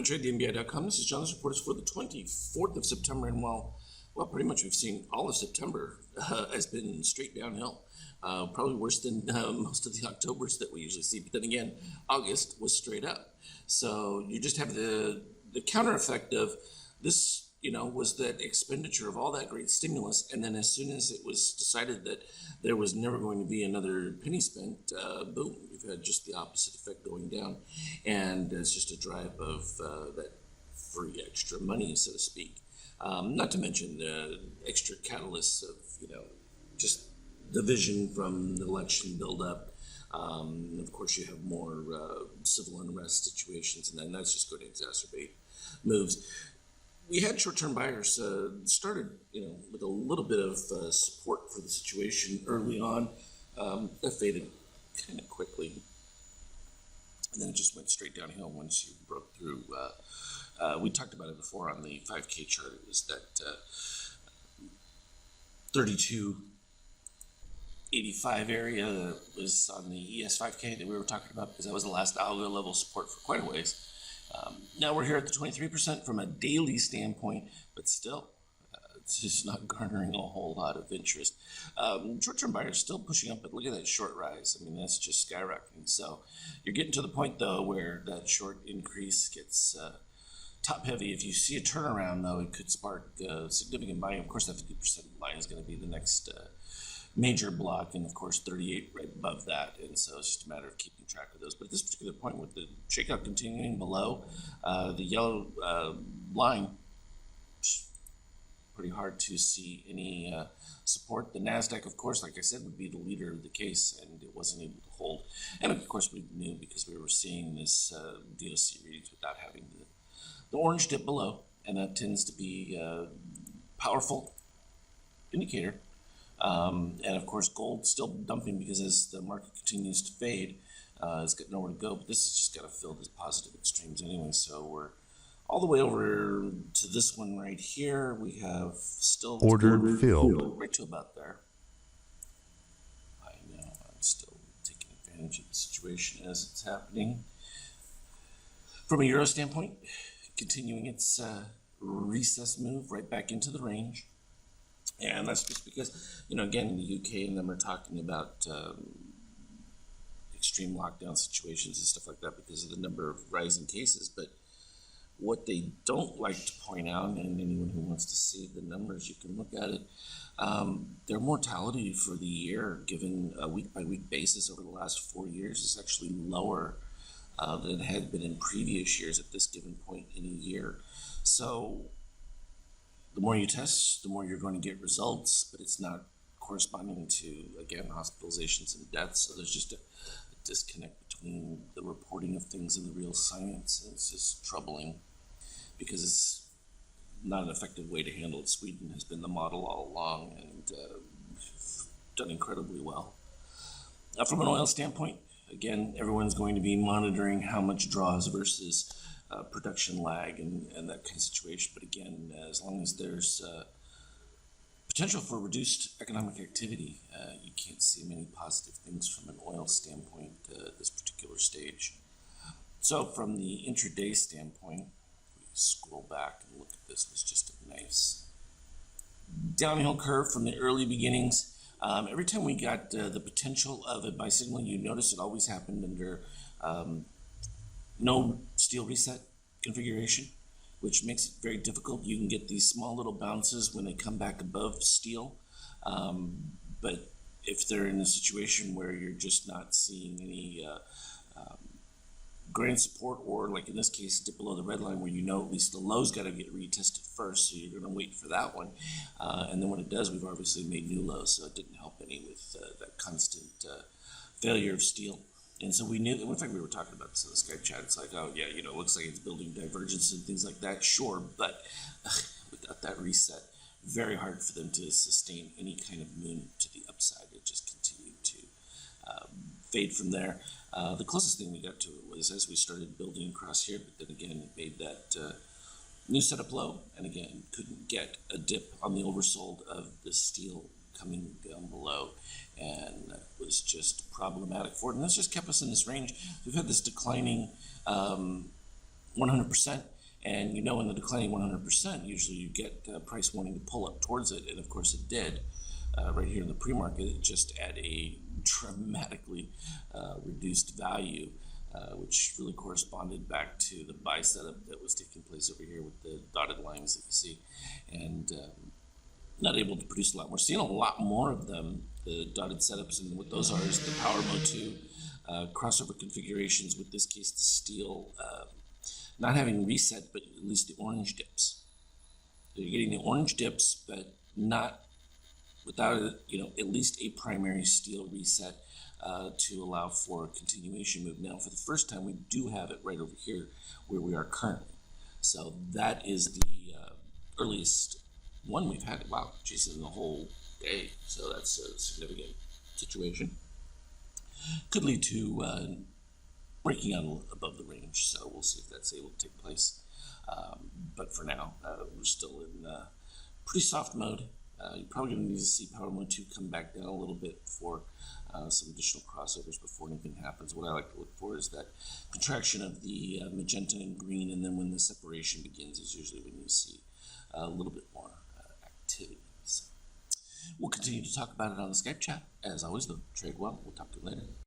TradeTheMBI.com. This is John. This report is for the 24th of September, and well, pretty much we've seen all of September has been straight downhill. Probably worse than most of the Octobers that we usually see. But then again, August was straight up. So you just have the counter effect of this. Was that expenditure of all that great stimulus, and then as soon as it was decided that there was never going to be another penny spent, boom, you've had just the opposite effect going down, and it's just a drive of that free extra money, so to speak. Not to mention the extra catalysts of just the vision from the election buildup. Of course, you have more civil unrest situations, and then that's just going to exacerbate moves. We had short-term buyers started, with a little bit of support for the situation early on. That faded kind of quickly, and then it just went straight downhill once you broke through. We talked about it before on the 5K chart. It was that 3285 area that was on the ES 5K that we were talking about, because that was the last algo level support for quite a ways. Now we're here at the 23% from a daily standpoint, but still, it's just not garnering a whole lot of interest. Short-term buyers still pushing up, but look at that short rise. I mean, that's just skyrocketing. So you're getting to the point, though, where that short increase gets top heavy. If you see a turnaround, though, it could spark significant buying. Of course, that 50% buying is going to be the next major block, and of course 38 right above that, and so it's just a matter of keeping track of those. But at this particular point, with the shakeout continuing below the yellow line, pretty hard to see any support. The NASDAQ, of course, like I said, would be the leader of the case, and it wasn't able to hold. And of course, we knew because we were seeing this DOC readings without having the orange dip below, and that tends to be a powerful indicator. And of course, gold still dumping because as the market continues to fade, it's got nowhere to go. But this has just got to fill these positive extremes anyway. So we're all the way over to this one right here. We have still ordered filled right to about there. I know I'm still taking advantage of the situation as it's happening. From a euro standpoint, continuing its recess move right back into the range. And that's just because, again, in the UK and them are talking about extreme lockdown situations and stuff like that because of the number of rising cases. But what they don't like to point out, and anyone who wants to see the numbers, you can look at it, their mortality for the year, given a week-by-week basis over the last 4 years, is actually lower than it had been in previous years at this given point in a year. So the more you test, the more you're going to get results, but it's not corresponding to, again, hospitalizations and deaths. So there's just a disconnect between the reporting of things and the real science. And it's just troubling because it's not an effective way to handle it. Sweden has been the model all along and done incredibly well. From an oil standpoint, again, everyone's going to be monitoring how much draws versus production lag and that kind of situation. But again, as long as there's potential for reduced economic activity, you can't see many positive things from an oil standpoint at this particular stage. So from the intraday standpoint, we scroll back and look at this. It's just a nice downhill curve from the early beginnings. Every time we got the potential of a buy signal, you notice it always happened under no steel reset configuration, which makes it very difficult. You can get these small little bounces when they come back above steel, but if they're in a situation where you're just not seeing any grand support, or like in this case, dip below the red line where at least the low's got to get retested first, so you're going to wait for that one, and then when it does, we've obviously made new lows, so it didn't help any with that constant failure of steel. And so we knew that, in fact, we were talking about this in the Skype chat. It's like, oh, yeah, it looks like it's building divergence and things like that. Sure, but without that reset, very hard for them to sustain any kind of moon to the upside. It just continued to fade from there. The closest thing we got to it was as we started building across here, but then again, it made that new setup low, and again, couldn't get a dip on the oversold of the steel coming down below, and that was just problematic for it. And that's just kept us in this range. We've had this declining 100%, And in the declining 100%, usually you get price wanting to pull up towards it, and of course it did. Right here in the pre-market, it just at a dramatically reduced value, which really corresponded back to the buy setup that was taking place over here with the dotted lines that you see, and not able to produce a lot. We're seeing a lot more of them, the dotted setups, and what those are is the Power Mode 2 crossover configurations, with this case the steel not having reset, but at least the orange dips. So you're getting the orange dips, but not without at least a primary steel reset to allow for a continuation move. Now, for the first time, we do have it right over here where we are currently. So that is the earliest one we've had. Wow, geez, in the whole day. So that's a significant situation. Could lead to breaking out above the range. So we'll see if that's able to take place. But for now, we're still in pretty soft mode. You're probably going to need to see Power Mode 2 come back down a little bit for some additional crossovers before anything happens. What I like to look for is that contraction of the magenta and green, and then when the separation begins is usually when you see a little bit more activity. So we'll continue to talk about it on the Skype chat. As always, though, trade well. We'll talk to you later.